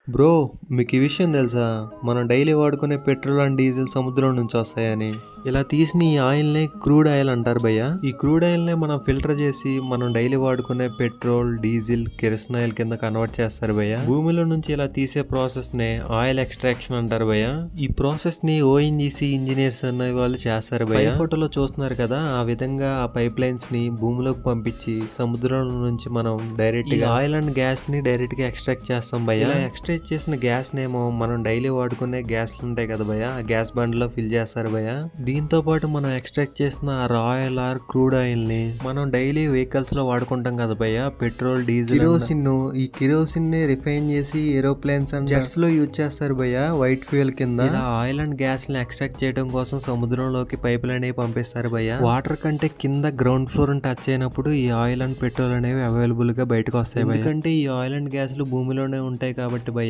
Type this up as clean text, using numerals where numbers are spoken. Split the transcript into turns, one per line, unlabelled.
Bro, మీకు ఈ విషయం తెలుసా? మనం డైలీ వాడుకునే పెట్రోల్ అండ్ డీజిల్ సముద్రం నుంచి వస్తాయని. ఇలా తీసిన ఈ ఆయిల్ని క్రూడ్ ఆయిల్ అంటారు భయ్య. ఈ క్రూడ్ ఆయిల్ని మనం ఫిల్టర్ చేసి మనం డైలీ వాడుకునే పెట్రోల్, డీజిల్, కెరసిన్ ఆయిల్ కింద కన్వర్ట్ చేస్తారు భయ్య. భూమిలో నుంచి ఇలా తీసే ప్రాసెస్ నే ఆయిల్ ఎక్స్ట్రాక్షన్ అంటారు భయ్య. ఈ ప్రాసెస్ ని ఓఎన్జీసీ ఇంజనీర్స్ అనే వాళ్ళు చేస్తారు భయ్య. ఫోటోలో చూస్తున్నారు కదా, ఆ విధంగా ఆ పైప్ లైన్స్ ని భూమిలోకి పంపించి సముద్రం నుంచి మనం డైరెక్ట్ గా ఆయిల్ అండ్ గ్యాస్ ని డైరెక్ట్ గా ఎక్స్ట్రాక్ట్ చేస్తాం భయ్య. ఇలా ఎక్స్ట్రాక్ట్ చేసిన గ్యాస్ నేమో మనం డైలీ వాడుకునే గ్యాస్లు ఉంటాయి కదా భయ్య, ఆ గ్యాస్ బండ్ లో ఫిల్ చేస్తారు భయ్య. దీంతో పాటు మనం ఎక్స్ట్రాక్ట్ చేసిన రాయల్ ఆర్ క్రూడ్ ఆయిల్ ని మనం డైలీ వెహికల్స్ లో వాడుకుంటాం కదా భయ్య, పెట్రోల్, డీజిల్, కిరోసిన్. ఈ కిరోసిన్ ని రిఫైన్ చేసి ఏరోప్లేన్స్ అండ్ జెట్స్ లో యూజ్ చేస్తారు భయ్య, వైట్ ఫ్యూయల్ కింద. ఇలా ఆయిల్ అండ్ గ్యాస్ ని ఎక్స్ట్రాక్ట్ చేయడం కోసం సముద్రంలోకి పైపులు అనేవి పంపిస్తారు భయ్య. వాటర్ కంటే కింద గ్రౌండ్ ఫ్లోర్ టచ్ అయినప్పుడు ఈ ఆయిల్ అండ్ పెట్రోల్ అనేవి అవైలబుల్ గా బయటకు వస్తాయి భయ్య. ఎందుకంటే ఈ ఆయిల్ అండ్ గ్యాస్ లు భూమిలోనే ఉంటాయి కాబట్టి భయ్య.